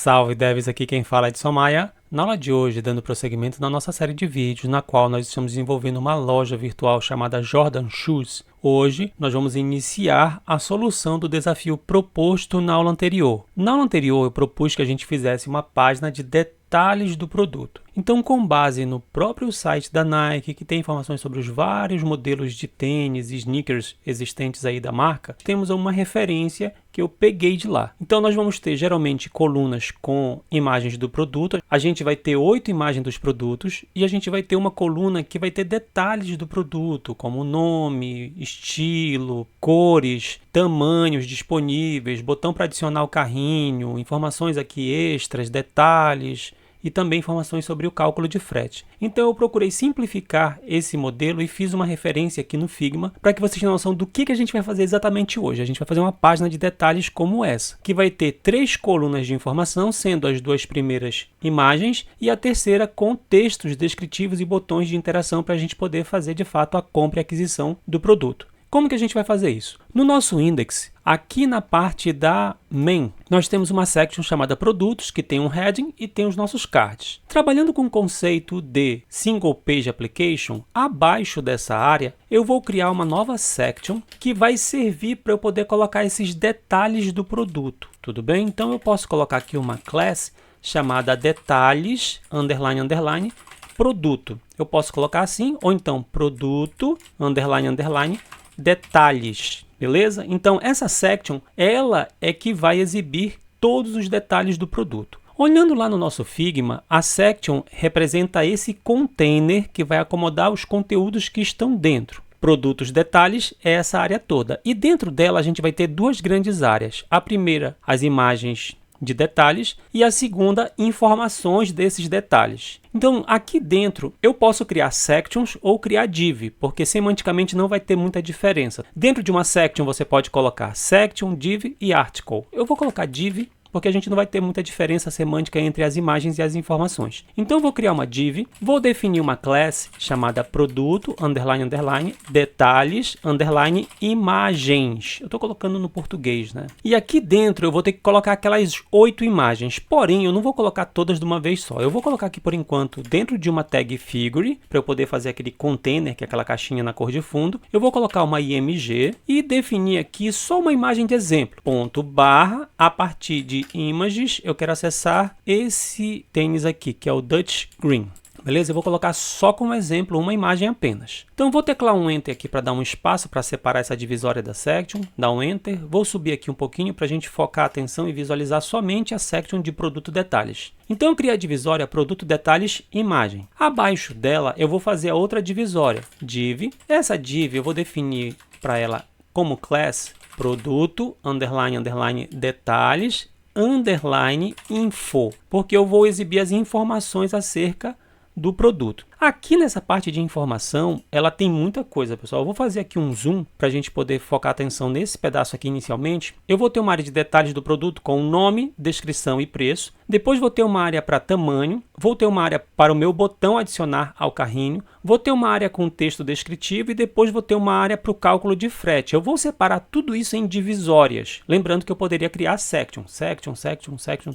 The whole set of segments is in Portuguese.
Salve devs, aqui quem fala é Edson Maia. Na aula de hoje, dando prosseguimento na nossa série de vídeos, na qual nós estamos desenvolvendo uma loja virtual chamada Jordan Shoes, hoje nós vamos iniciar a solução do desafio proposto na aula anterior. Na aula anterior eu propus que a gente fizesse uma página de detalhes do produto. Então, com base no próprio site da Nike, que tem informações sobre os vários modelos de tênis e sneakers existentes aí da marca, temos uma referência que eu peguei de lá. Então, nós vamos ter geralmente colunas com imagens do produto. A gente vai ter 8 imagens dos produtos e a gente vai ter uma coluna que vai ter detalhes do produto, como nome, estilo, cores, tamanhos disponíveis, botão para adicionar o carrinho, informações aqui extras, detalhes e também informações sobre o cálculo de frete. Então eu procurei simplificar esse modelo e fiz uma referência aqui no Figma para que vocês tenham noção do que a gente vai fazer exatamente hoje. A gente vai fazer uma página de detalhes como essa, que vai ter 3 colunas de informação, sendo as 2 primeiras imagens e a terceira com textos descritivos e botões de interação para a gente poder fazer de fato a compra e aquisição do produto. Como que a gente vai fazer isso? No nosso index, aqui na parte da main, nós temos uma section chamada produtos, que tem um heading e tem os nossos cards. Trabalhando com o conceito de single page application, abaixo dessa área, eu vou criar uma nova section que vai servir para eu poder colocar esses detalhes do produto. Tudo bem? Então eu posso colocar aqui uma class chamada detalhes, underline, underline, produto. Eu posso colocar assim, ou então produto, underline, underline, detalhes, beleza? Então essa section, ela é que vai exibir todos os detalhes do produto. Olhando lá no nosso Figma, a section representa esse container que vai acomodar os conteúdos que estão dentro. Produtos detalhes é essa área toda. E dentro dela a gente vai ter 2 grandes áreas. A primeira, as imagens de detalhes, e a segunda, informações desses detalhes. Então, aqui dentro, eu posso criar sections ou criar div, porque semanticamente não vai ter muita diferença. Dentro de uma section, você pode colocar section, div e article. Eu vou colocar div, porque a gente não vai ter muita diferença semântica entre as imagens e as informações. Então, eu vou criar uma div, vou definir uma class chamada produto, underline, underline, detalhes, underline, imagens. Eu estou colocando no português, né? E aqui dentro, eu vou ter que colocar aquelas 8 imagens. Porém, eu não vou colocar todas de uma vez só. Eu vou colocar aqui, por enquanto, dentro de uma tag figure, para eu poder fazer aquele container, que é aquela caixinha na cor de fundo. Eu vou colocar uma img e definir aqui só uma imagem de exemplo. Ponto barra, a partir de images, eu quero acessar esse tênis aqui, que é o Dutch Green. Beleza? Eu vou colocar só como exemplo uma imagem apenas. Então, vou teclar um Enter aqui para dar um espaço para separar essa divisória da section. Dar um Enter. Vou subir aqui um pouquinho para a gente focar a atenção e visualizar somente a section de produto detalhes. Então, eu criei a divisória produto detalhes imagem. Abaixo dela, eu vou fazer a outra divisória, div. Essa div eu vou definir para ela como class produto, underline, underline, detalhes, underline info, porque eu vou exibir as informações acerca do produto. Aqui nessa parte de informação, ela tem muita coisa, pessoal. Eu vou fazer aqui um zoom para a gente poder focar a atenção nesse pedaço aqui inicialmente. Eu vou ter uma área de detalhes do produto com nome, descrição e preço. Depois vou ter uma área para tamanho. Vou ter uma área para o meu botão adicionar ao carrinho. Vou ter uma área com texto descritivo e depois vou ter uma área para o cálculo de frete. Eu vou separar tudo isso em divisórias. Lembrando que eu poderia criar section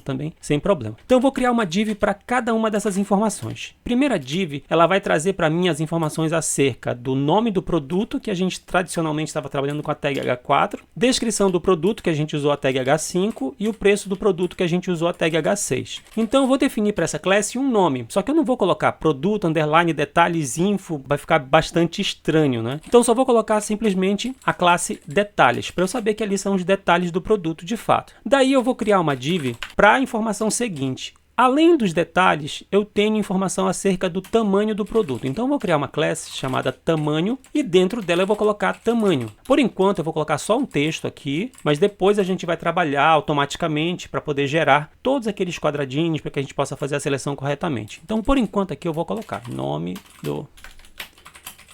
também, sem problema. Então eu vou criar uma div para cada uma dessas informações. Primeira div, ela vai trazer para mim as informações acerca do nome do produto, que a gente tradicionalmente estava trabalhando com a tag H4, descrição do produto, que a gente usou a tag H5, e o preço do produto, que a gente usou a tag H6. Então eu vou definir para essa classe um nome, só que eu não vou colocar produto, underline, detalhes, info, vai ficar bastante estranho, né? Então eu só vou colocar simplesmente a classe detalhes, para eu saber que ali são os detalhes do produto de fato. Daí eu vou criar uma div para a informação seguinte. Além dos detalhes, eu tenho informação acerca do tamanho do produto. Então, eu vou criar uma classe chamada tamanho e dentro dela eu vou colocar tamanho. Por enquanto, eu vou colocar só um texto aqui, mas depois a gente vai trabalhar automaticamente para poder gerar todos aqueles quadradinhos para que a gente possa fazer a seleção corretamente. Então, por enquanto aqui eu vou colocar nome do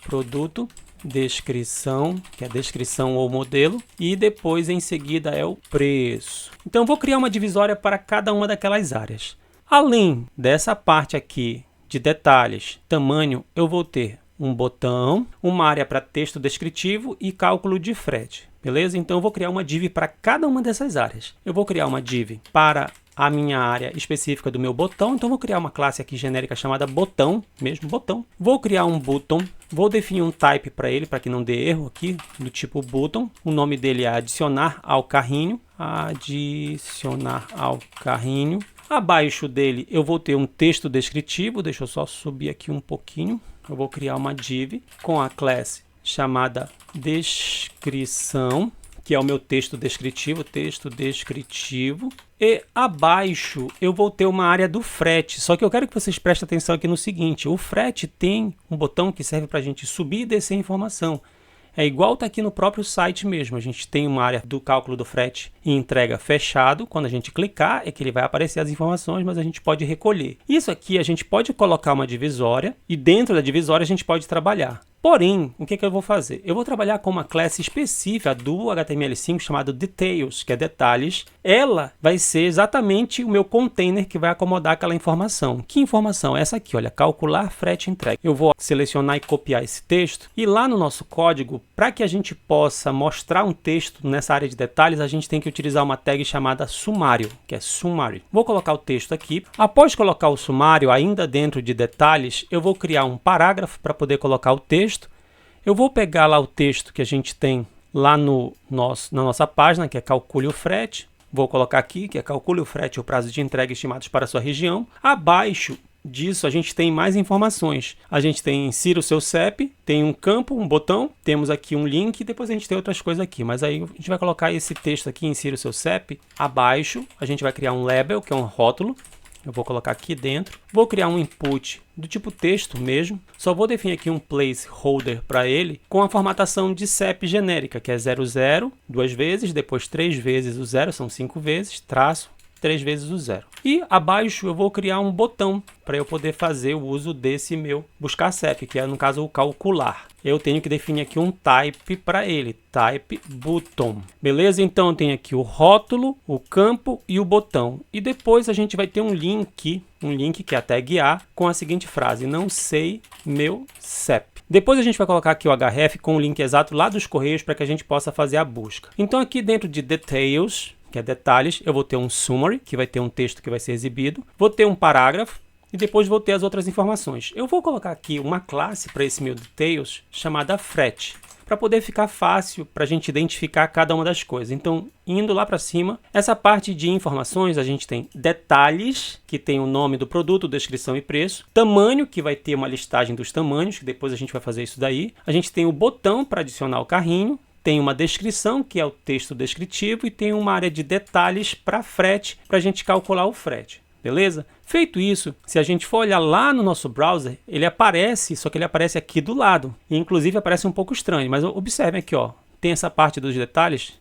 produto, descrição, que é descrição ou modelo, e depois em seguida é o preço. Então, eu vou criar uma divisória para cada uma daquelas áreas. Além dessa parte aqui de detalhes, tamanho, eu vou ter um botão, uma área para texto descritivo e cálculo de frete. Beleza? Então eu vou criar uma div para cada uma dessas áreas. Eu vou criar uma div para a minha área específica do meu botão, então vou criar uma classe aqui genérica chamada botão, mesmo botão. Vou criar um button, vou definir um type para ele, para que não dê erro aqui, do tipo button. O nome dele é adicionar ao carrinho, adicionar ao carrinho. Abaixo dele eu vou ter um texto descritivo, deixa eu só subir aqui um pouquinho. Eu vou criar uma div com a classe chamada descrição, que é o meu texto descritivo, E abaixo eu vou ter uma área do frete, só que eu quero que vocês prestem atenção aqui no seguinte, o frete tem um botão que serve para a gente subir e descer informação. É igual tá aqui no próprio site mesmo, a gente tem uma área do cálculo do frete e entrega fechado, quando a gente clicar é que ele vai aparecer as informações, mas a gente pode recolher. Isso aqui a gente pode colocar uma divisória e dentro da divisória a gente pode trabalhar. Porém, o que eu vou fazer? Eu vou trabalhar com uma classe específica do HTML5 chamado Details, que é detalhes. Ela vai ser exatamente o meu container que vai acomodar aquela informação. Que informação? Essa aqui, olha, calcular frete entrega. Eu vou selecionar e copiar esse texto. E lá no nosso código, para que a gente possa mostrar um texto nessa área de detalhes, a gente tem que utilizar uma tag chamada sumário, que é summary. Vou colocar o texto aqui. Após colocar o sumário, ainda dentro de detalhes, eu vou criar um parágrafo para poder colocar o texto. Eu vou pegar lá o texto que a gente tem lá na nossa página, que é calcule o frete. Vou colocar aqui, que é calcule o frete e o prazo de entrega estimados para a sua região. Abaixo disso, a gente tem mais informações. A gente tem insira o seu CEP, tem um campo, um botão, temos aqui um link e depois a gente tem outras coisas aqui. Mas aí a gente vai colocar esse texto aqui, insira o seu CEP. Abaixo, a gente vai criar um label, que é um rótulo. Eu vou colocar aqui dentro. Vou criar um input do tipo texto mesmo. Só vou definir aqui um placeholder para ele com a formatação de CEP genérica, que é 00, 2 vezes, depois 3 vezes o 0, são 5 vezes, traço, 3 vezes o 0. E abaixo eu vou criar um botão para eu poder fazer o uso desse meu buscar CEP, que é no caso o calcular. Eu tenho que definir aqui um type para ele, type button. Beleza? Então eu tenho aqui o rótulo, o campo e o botão. E depois a gente vai ter um link que é a tag A, com a seguinte frase, não sei meu CEP. Depois a gente vai colocar aqui o href com o link exato lá dos Correios para que a gente possa fazer a busca. Então aqui dentro de Details, que é detalhes, eu vou ter um summary, que vai ter um texto que vai ser exibido. Vou ter um parágrafo e depois vou ter as outras informações. Eu vou colocar aqui uma classe para esse meu Details chamada frete, para poder ficar fácil para a gente identificar cada uma das coisas. Então, indo lá para cima, essa parte de informações, a gente tem detalhes, que tem o nome do produto, descrição e preço. Tamanho, que vai ter uma listagem dos tamanhos, que depois a gente vai fazer isso daí. A gente tem o botão para adicionar o carrinho. Tem uma descrição, que é o texto descritivo, e tem uma área de detalhes para frete, para a gente calcular o frete. Beleza? Feito isso, se a gente for olhar lá no nosso browser, ele aparece, só que ele aparece aqui do lado. E inclusive aparece um pouco estranho, mas observem aqui, ó, tem essa parte dos detalhes,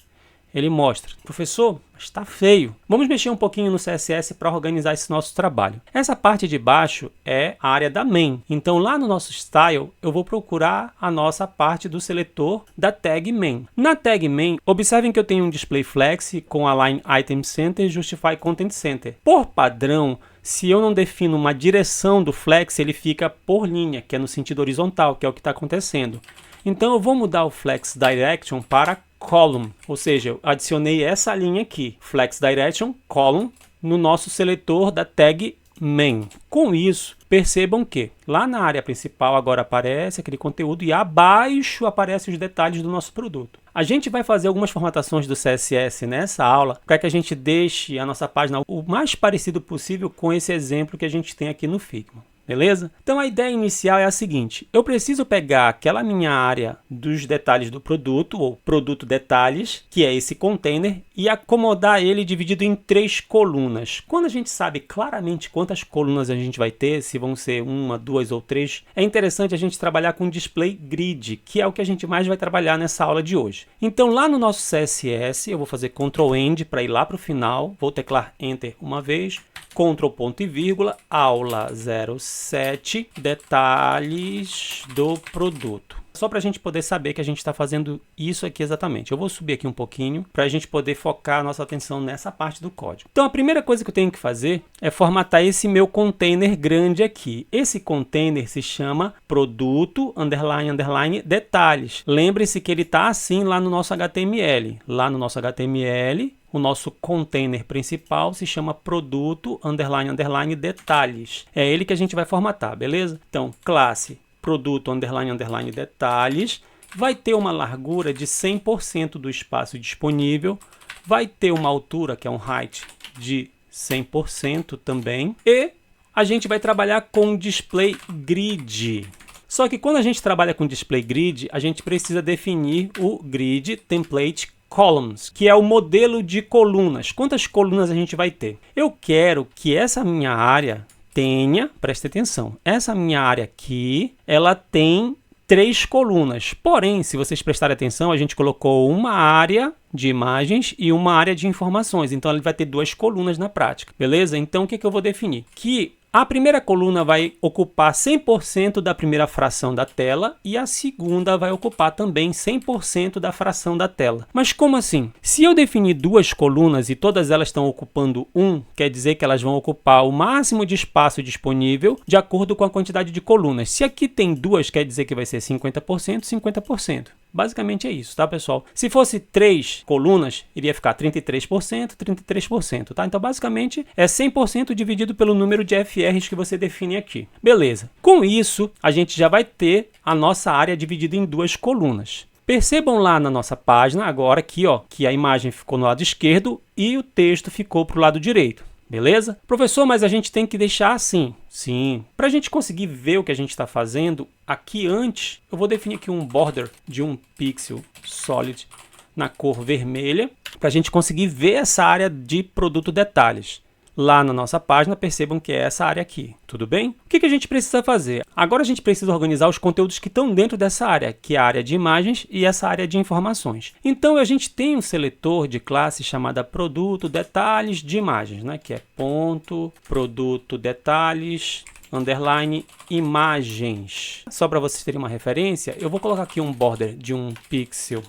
ele mostra. Professor, está feio. Vamos mexer um pouquinho no CSS para organizar esse nosso trabalho. Essa parte de baixo é a área da main. Então lá no nosso style, eu vou procurar a nossa parte do seletor da tag main. Na tag main, observem que eu tenho um display flex com align item center e justify content center. Por padrão, se eu não defino uma direção do flex, ele fica por linha, que é no sentido horizontal, que é o que está acontecendo. Então eu vou mudar o flex direction para column, ou seja, eu adicionei essa linha aqui, flex direction, column, no nosso seletor da tag main. Com isso, percebam que lá na área principal agora aparece aquele conteúdo e abaixo aparecem os detalhes do nosso produto. A gente vai fazer algumas formatações do CSS nessa aula para que a gente deixe a nossa página o mais parecido possível com esse exemplo que a gente tem aqui no Figma. Beleza? Então a ideia inicial é a seguinte, eu preciso pegar aquela minha área dos detalhes do produto, ou produto detalhes, que é esse container, e acomodar ele dividido em 3 colunas. Quando a gente sabe claramente quantas colunas a gente vai ter, se vão ser 1, 2 ou 3, é interessante a gente trabalhar com display grid, que é o que a gente mais vai trabalhar nessa aula de hoje. Então lá no nosso CSS, eu vou fazer Ctrl+End para ir lá para o final, vou teclar Enter uma vez, Ctrl ponto e vírgula, aula 07, detalhes do produto. Só para a gente poder saber que a gente está fazendo isso aqui exatamente. Eu vou subir aqui um pouquinho para a gente poder focar a nossa atenção nessa parte do código. Então a primeira coisa que eu tenho que fazer é formatar esse meu container grande aqui. Esse container se chama produto, underline, underline, detalhes. Lembre-se que ele está assim lá no nosso HTML. Lá no nosso HTML, o nosso container principal se chama produto, underline, underline, detalhes. É ele que a gente vai formatar, beleza? Então, classe produto, underline, underline, detalhes, vai ter uma largura de 100% do espaço disponível, vai ter uma altura, que é um height, de 100% também, e a gente vai trabalhar com display grid. Só que quando a gente trabalha com display grid, a gente precisa definir o grid template columns, que é o modelo de colunas. Quantas colunas a gente vai ter? Eu quero que essa minha área tenha, preste atenção, essa minha área aqui, ela tem 3 colunas. Porém, se vocês prestarem atenção, a gente colocou uma área de imagens e uma área de informações. Então, ele vai ter 2 colunas na prática, beleza? Então, o que eu vou definir? Que a primeira coluna vai ocupar 100% da primeira fração da tela e a segunda vai ocupar também 100% da fração da tela. Mas como assim? Se eu definir 2 colunas e todas elas estão ocupando 1, quer dizer que elas vão ocupar o máximo de espaço disponível de acordo com a quantidade de colunas. Se aqui tem 2, quer dizer que vai ser 50%, 50%. Basicamente é isso, tá, pessoal? Se fosse 3 colunas, iria ficar 33%, 33%, tá? Então, basicamente, é 100% dividido pelo número de FRs que você define aqui. Beleza. Com isso, a gente já vai ter a nossa área dividida em 2 colunas. Percebam lá na nossa página, agora aqui, ó, que a imagem ficou no lado esquerdo e o texto ficou para o lado direito. Beleza? Professor, mas a gente tem que deixar assim. Sim. Para a gente conseguir ver o que a gente está fazendo, aqui antes, eu vou definir aqui um border de 1 pixel solid na cor vermelha, para a gente conseguir ver essa área de produto detalhes. Lá na nossa página, percebam que é essa área aqui, tudo bem? O que a gente precisa fazer? Agora a gente precisa organizar os conteúdos que estão dentro dessa área, que é a área de imagens e essa área de informações. Então a gente tem um seletor de classe chamada produto detalhes de imagens, né? Que é ponto, produto detalhes, underline, imagens. Só para vocês terem uma referência, eu vou colocar aqui um border de 1 pixel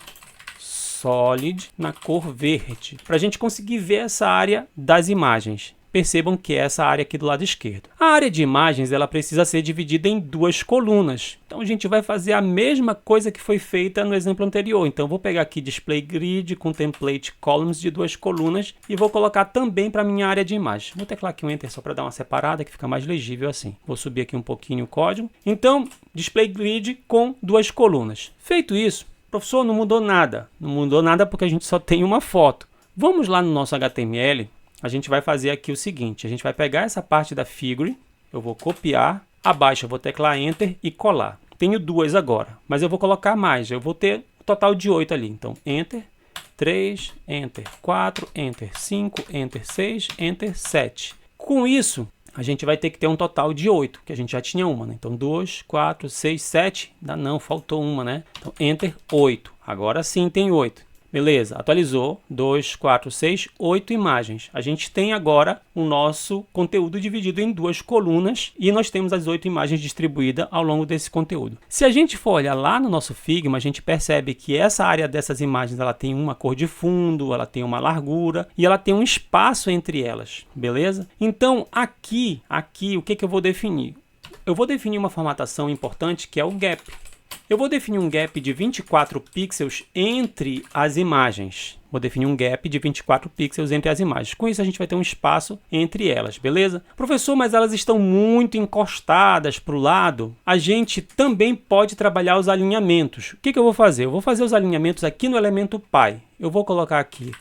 solid na cor verde, para a gente conseguir ver essa área das imagens. Percebam que é essa área aqui do lado esquerdo. A área de imagens ela precisa ser dividida em 2 colunas. Então a gente vai fazer a mesma coisa que foi feita no exemplo anterior. Então eu vou pegar aqui display grid com template columns de 2 colunas e vou colocar também para a minha área de imagens. Vou teclar aqui um enter só para dar uma separada que fica mais legível assim. Vou subir aqui um pouquinho o código. Então display grid com 2 colunas. Feito isso, professor, não mudou nada. Não mudou nada porque a gente só tem uma foto. Vamos lá no nosso HTML. A gente vai fazer aqui o seguinte. A gente vai pegar essa parte da figure. Eu vou copiar. Abaixo eu vou teclar Enter e colar. Tenho 2 agora. Mas eu vou colocar mais. Eu vou ter um total de 8 ali. Então, Enter. 3, Enter. 4, Enter. 5, Enter. 6, Enter. 7. Com isso, a gente vai ter que ter um total de 8, que a gente já tinha uma, né? Então, 2, 4, 6, 7. Ainda não, faltou uma, né? Então, Enter, 8. Agora sim tem 8. Beleza, atualizou. 2, 4, 6, 8 imagens. A gente tem agora o nosso conteúdo dividido em 2 colunas e nós temos as 8 imagens distribuídas ao longo desse conteúdo. Se a gente for olhar lá no nosso Figma, a gente percebe que essa área dessas imagens ela tem uma cor de fundo, ela tem uma largura e ela tem um espaço entre elas, beleza? Então, aqui, o que eu vou definir? Eu vou definir uma formatação importante que é o gap. Eu vou definir um gap de 24 pixels entre as imagens. Vou definir um gap de 24 pixels entre as imagens. Com isso, a gente vai ter um espaço entre elas, beleza? Professor, mas elas estão muito encostadas para o lado. A gente também pode trabalhar os alinhamentos. O que eu vou fazer? Eu vou fazer os alinhamentos aqui no elemento Py. Eu vou colocar aqui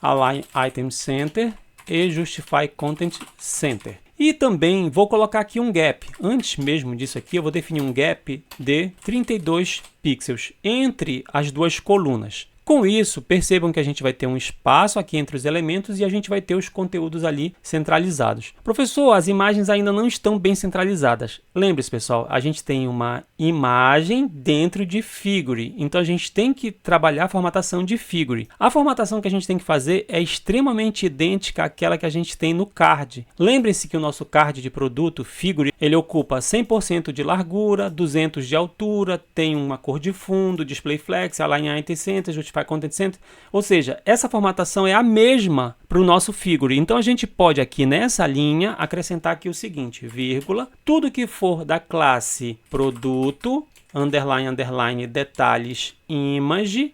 Align Item Center e Justify Content Center. E também vou colocar aqui um gap. Antes mesmo disso aqui, eu vou definir um gap de 32 pixels entre as 2 colunas. Com isso, percebam que a gente vai ter um espaço aqui entre os elementos e a gente vai ter os conteúdos ali centralizados. Professor, as imagens ainda não estão bem centralizadas. Lembre-se, pessoal, a gente tem uma imagem dentro de figure. Então, a gente tem que trabalhar a formatação de figure. A formatação que a gente tem que fazer é extremamente idêntica àquela que a gente tem no card. Lembre-se que o nosso card de produto, figure, ele ocupa 100% de largura, 200 de altura, tem uma cor de fundo, display flex, align item center, justify content center. Ou seja, essa formatação é a mesma para o nosso figure. Então, a gente pode aqui nessa linha acrescentar aqui o seguinte, vírgula, tudo que for da classe produto, underline, underline, detalhes, image,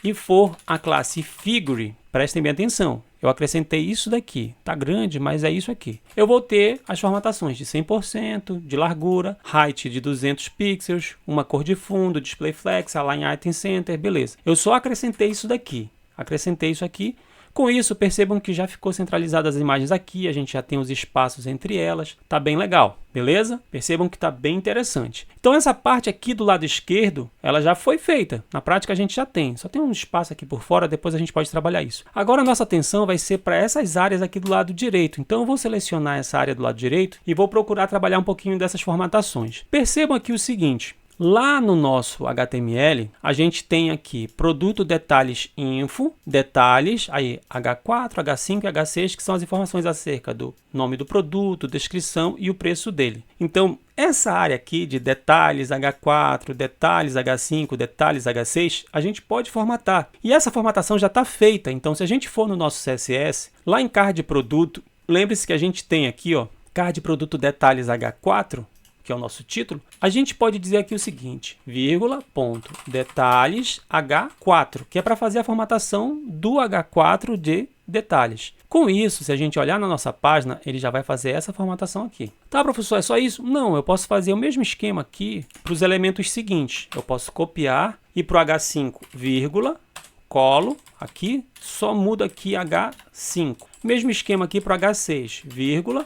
e for a classe Figure, prestem bem atenção, eu acrescentei isso daqui, tá grande, mas é isso aqui. Eu vou ter as formatações de 100%, de largura, height de 200 pixels, uma cor de fundo, display flex, align item center, beleza. Eu só acrescentei isso daqui, acrescentei isso aqui. Com isso, percebam que já ficou centralizadas as imagens aqui, a gente já tem os espaços entre elas, tá bem legal, beleza? Percebam que tá bem interessante. Então essa parte aqui do lado esquerdo, ela já foi feita, na prática a gente já tem, só tem um espaço aqui por fora, depois a gente pode trabalhar isso. Agora a nossa atenção vai ser para essas áreas aqui do lado direito, então eu vou selecionar essa área do lado direito e vou procurar trabalhar um pouquinho dessas formatações. Percebam aqui o seguinte, lá no nosso HTML, a gente tem aqui produto detalhes info, detalhes, aí H4, H5 e H6, que são as informações acerca do nome do produto, descrição e o preço dele. Então, essa área aqui de detalhes H4, detalhes H5, detalhes H6, a gente pode formatar. E essa formatação já está feita, então se a gente for no nosso CSS, lá em card produto, lembre-se que a gente tem aqui, ó, card produto detalhes H4, que é o nosso título, a gente pode dizer aqui o seguinte, vírgula, ponto, detalhes H4, que é para fazer a formatação do H4 de detalhes. Com isso, se a gente olhar na nossa página, ele já vai fazer essa formatação aqui. Tá, professor, é só isso? Não, eu posso fazer o mesmo esquema aqui para os elementos seguintes. Eu posso copiar e para o H5, vírgula, colo, aqui, só mudo aqui H5. Mesmo esquema aqui para o H6, vírgula,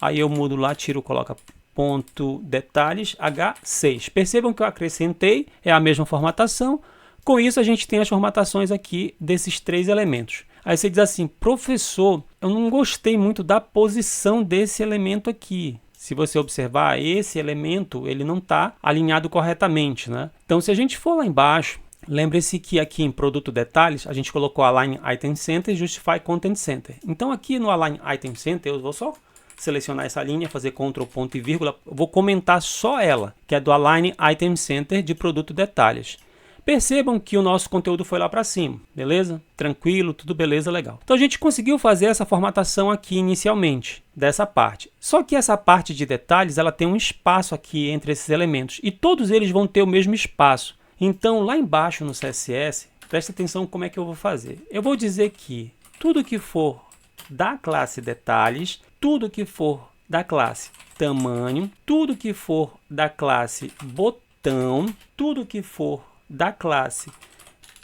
aí eu mudo lá, tiro, coloca ponto detalhes H6. Percebam que eu acrescentei, é a mesma formatação. Com isso a gente tem as formatações aqui desses três elementos. Aí você diz assim, professor, eu não gostei muito da posição desse elemento aqui. Se você observar, esse elemento ele não está alinhado corretamente, né? Então se a gente for lá embaixo, lembre-se que aqui em produto detalhes a gente colocou Align Item Center e Justify Content Center. Então aqui no Align Item Center eu vou só selecionar essa linha, fazer Ctrl, ponto e vírgula, vou comentar só ela, que é do Align Item Center de produto detalhes. Percebam que o nosso conteúdo foi lá para cima, beleza? Tranquilo, tudo beleza, legal. Então a gente conseguiu fazer essa formatação aqui inicialmente, dessa parte. Só que essa parte de detalhes, ela tem um espaço aqui entre esses elementos, e todos eles vão ter o mesmo espaço. Então lá embaixo no CSS, presta atenção como é que eu vou fazer. Eu vou dizer que tudo que for da classe detalhes, tudo que for da classe tamanho, tudo que for da classe botão, tudo que for da classe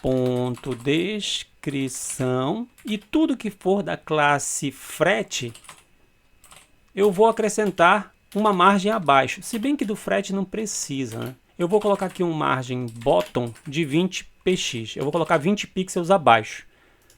ponto descrição e tudo que for da classe frete, eu vou acrescentar uma margem abaixo, se bem que do frete não precisa, né? Eu vou colocar aqui uma margem bottom de 20 px, eu vou colocar 20 pixels abaixo.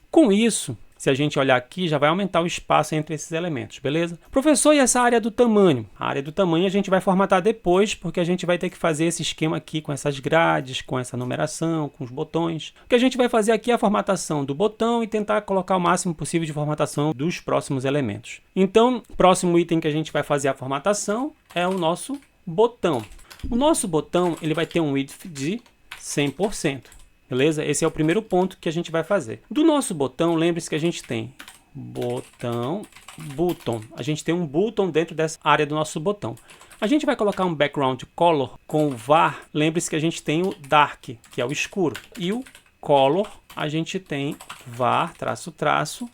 Com isso, se a gente olhar aqui, já vai aumentar o espaço entre esses elementos, beleza? Professor, e essa área do tamanho? A área do tamanho a gente vai formatar depois, porque a gente vai ter que fazer esse esquema aqui com essas grades, com essa numeração, com os botões. O que a gente vai fazer aqui é a formatação do botão e tentar colocar o máximo possível de formatação dos próximos elementos. Então, o próximo item que a gente vai fazer a formatação é o nosso botão. O nosso botão ele vai ter um width de 100%. Beleza? Esse é o primeiro ponto que a gente vai fazer. Do nosso botão, lembre-se que a gente tem botão, button. A gente tem um button dentro dessa área do nosso botão. A gente vai colocar um background color com o var. Lembre-se que a gente tem o dark, que é o escuro. E o color, a gente tem var, traço, traço,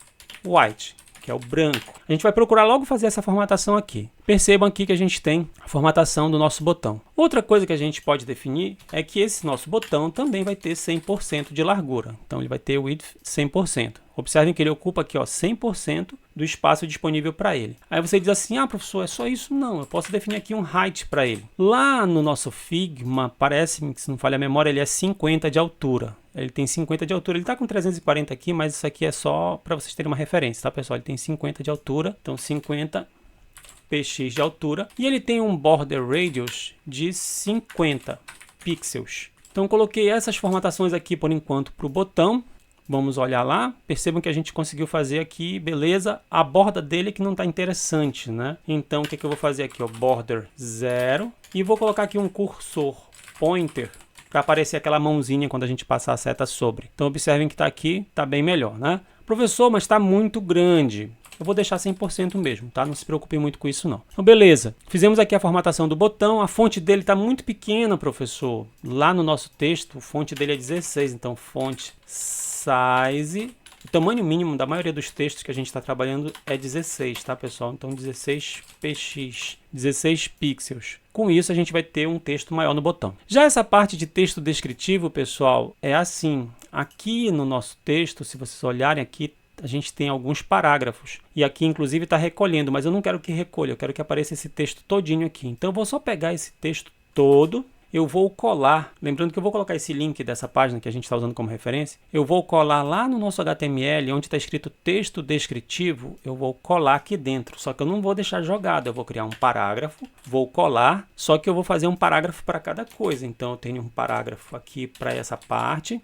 white, que é o branco. A gente vai procurar logo fazer essa formatação aqui. Percebam aqui que a gente tem a formatação do nosso botão. Outra coisa que a gente pode definir é que esse nosso botão também vai ter 100% de largura. Então ele vai ter width 100%. Observem que ele ocupa aqui ó, 100% do espaço disponível para ele. Aí você diz assim, ah professor, é só isso? Não, eu posso definir aqui um height para ele. Lá no nosso Figma, parece-me que se não falha a memória, ele é 50 de altura. Ele tem 50 de altura, ele está com 340 aqui, mas isso aqui é só para vocês terem uma referência, tá pessoal? Ele tem 50 de altura, então 50 px de altura, e ele tem um border radius de 50 pixels. Então coloquei essas formatações aqui por enquanto para o botão. Vamos olhar lá, percebam que a gente conseguiu fazer aqui, beleza, a borda dele que não está interessante, né? Então o que eu vou fazer aqui, ó, border 0, e vou colocar aqui um cursor pointer, para aparecer aquela mãozinha quando a gente passar a seta sobre. Então observem que está aqui, está bem melhor, né? Professor, mas está muito grande. eu vou deixar 100% mesmo, tá? Não se preocupe muito com isso não. Então, beleza. Fizemos aqui a formatação do botão. A fonte dele está muito pequena, professor. Lá no nosso texto, a fonte dele é 16. Então, fonte size... O tamanho mínimo da maioria dos textos que a gente está trabalhando é 16, tá, pessoal? Então, 16 px, 16 pixels. Com isso, a gente vai ter um texto maior no botão. Já essa parte de texto descritivo, pessoal, é assim. Aqui no nosso texto, se vocês olharem aqui, a gente tem alguns parágrafos. E aqui, inclusive, está recolhendo, mas eu não quero que recolha, eu quero que apareça esse texto todinho aqui. Então, eu vou só pegar esse texto todo. Eu vou colar, lembrando que eu vou colocar esse link dessa página que a gente está usando como referência, eu vou colar lá no nosso HTML, onde está escrito texto descritivo, eu vou colar aqui dentro, só que eu não vou deixar jogado, eu vou criar um parágrafo, vou colar, só que eu vou fazer um parágrafo para cada coisa, então eu tenho um parágrafo aqui para essa parte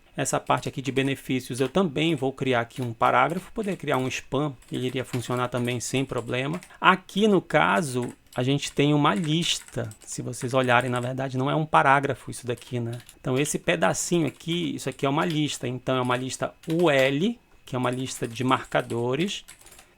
aqui de benefícios eu também vou criar aqui um parágrafo, poder criar um spam, ele iria funcionar também sem problema. Aqui no caso, a gente tem uma lista, se vocês olharem, na verdade não é um parágrafo isso daqui, né? Então esse pedacinho aqui, isso aqui é uma lista, então é uma lista UL, que é uma lista de marcadores,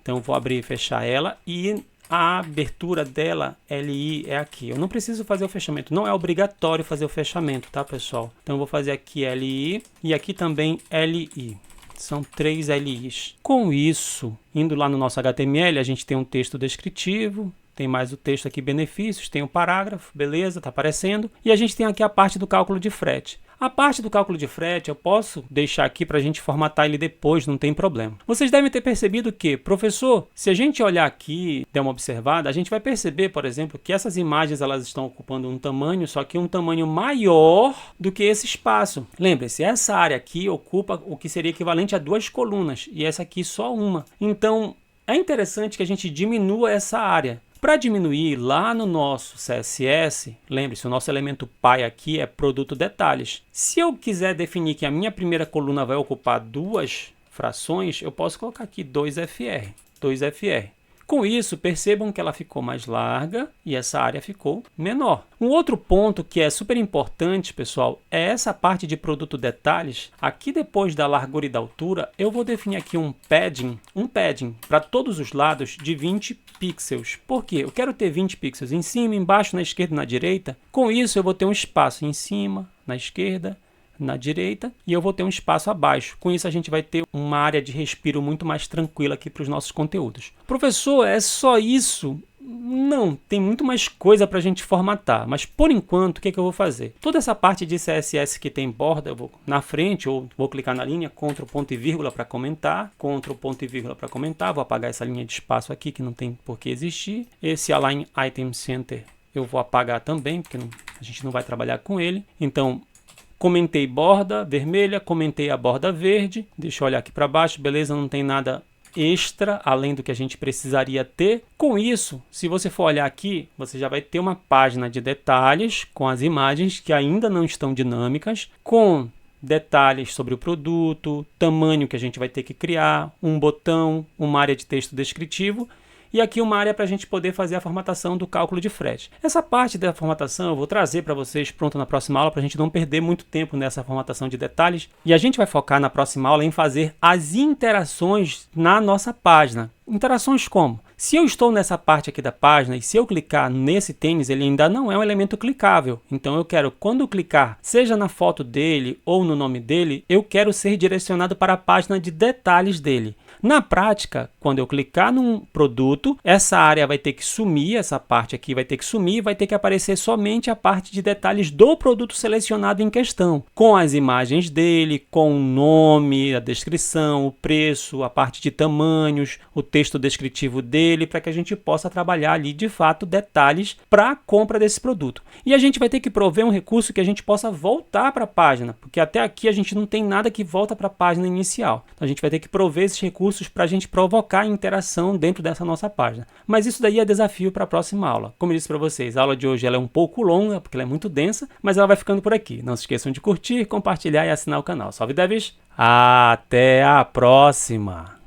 então eu vou abrir e fechar ela, e a abertura dela, LI, é aqui. Eu não preciso fazer o fechamento, não é obrigatório fazer o fechamento, tá, pessoal? Então eu vou fazer aqui LI e aqui também LI. São 3 LIs. Com isso, indo lá no nosso HTML, a gente tem um texto descritivo, tem mais o texto aqui, benefícios, tem o parágrafo, beleza, tá aparecendo. E a gente tem aqui a parte do cálculo de frete. A parte do cálculo de frete eu posso deixar aqui para a gente formatar ele depois, não tem problema. Vocês devem ter percebido que, professor, se a gente olhar aqui, der uma observada, a gente vai perceber, por exemplo, que essas imagens elas estão ocupando um tamanho, só que um tamanho maior do que esse espaço. Lembre-se, essa área aqui ocupa o que seria equivalente a 2 colunas e essa aqui só uma. Então, é interessante que a gente diminua essa área. Para diminuir lá no nosso CSS, lembre-se, o nosso elemento pai aqui é produto detalhes. Se eu quiser definir que a minha primeira coluna vai ocupar 2 frações, eu posso colocar aqui 2FR. Com isso, percebam que ela ficou mais larga e essa área ficou menor. Um outro ponto que é super importante, pessoal, é essa parte de produto detalhes. Aqui depois da largura e da altura, eu vou definir aqui um padding para todos os lados de 20 pixels. Por quê? Eu quero ter 20 pixels em cima, embaixo, na esquerda e na direita. Com isso, eu vou ter um espaço em cima, na esquerda, na direita, e eu vou ter um espaço abaixo. Com isso a gente vai ter uma área de respiro muito mais tranquila aqui para os nossos conteúdos. Professor, é só isso? Não, tem muito mais coisa para a gente formatar, mas por enquanto o que é que eu vou fazer? Toda essa parte de CSS que tem borda, eu vou na frente, ou vou clicar na linha, Ctrl ponto e vírgula para comentar, Ctrl ponto e vírgula para comentar, vou apagar essa linha de espaço aqui que não tem por que existir. Esse Align Item Center eu vou apagar também, porque a gente não vai trabalhar com ele. Então, comentei borda vermelha, comentei a borda verde. Deixa eu olhar aqui para baixo, beleza, não tem nada extra, além do que a gente precisaria ter. Com isso, se você for olhar aqui, você já vai ter uma página de detalhes com as imagens que ainda não estão dinâmicas, com detalhes sobre o produto, tamanho que a gente vai ter que criar, um botão, uma área de texto descritivo, e aqui uma área para a gente poder fazer a formatação do cálculo de frete. Essa parte da formatação eu vou trazer para vocês pronto na próxima aula, para a gente não perder muito tempo nessa formatação de detalhes. E a gente vai focar na próxima aula em fazer as interações na nossa página. Interações como? Se eu estou nessa parte aqui da página e se eu clicar nesse tênis, ele ainda não é um elemento clicável. Então eu quero, quando eu clicar, seja na foto dele ou no nome dele, eu quero ser direcionado para a página de detalhes dele. Na prática, quando eu clicar num produto, essa área vai ter que sumir, essa parte aqui vai ter que sumir, vai ter que aparecer somente a parte de detalhes do produto selecionado em questão, com as imagens dele, com o nome, a descrição, o preço, a parte de tamanhos, o texto descritivo dele, para que a gente possa trabalhar ali de fato detalhes para a compra desse produto. E a gente vai ter que prover um recurso que a gente possa voltar para a página, porque até aqui a gente não tem nada que volta para a página inicial. Então a gente vai ter que prover esses recursos para a gente provocar interação dentro dessa nossa página. Mas isso daí é desafio para a próxima aula. Como eu disse para vocês, a aula de hoje ela é um pouco longa, porque ela é muito densa, mas ela vai ficando por aqui. Não se esqueçam de curtir, compartilhar e assinar o canal. Salve Devs! Até a próxima!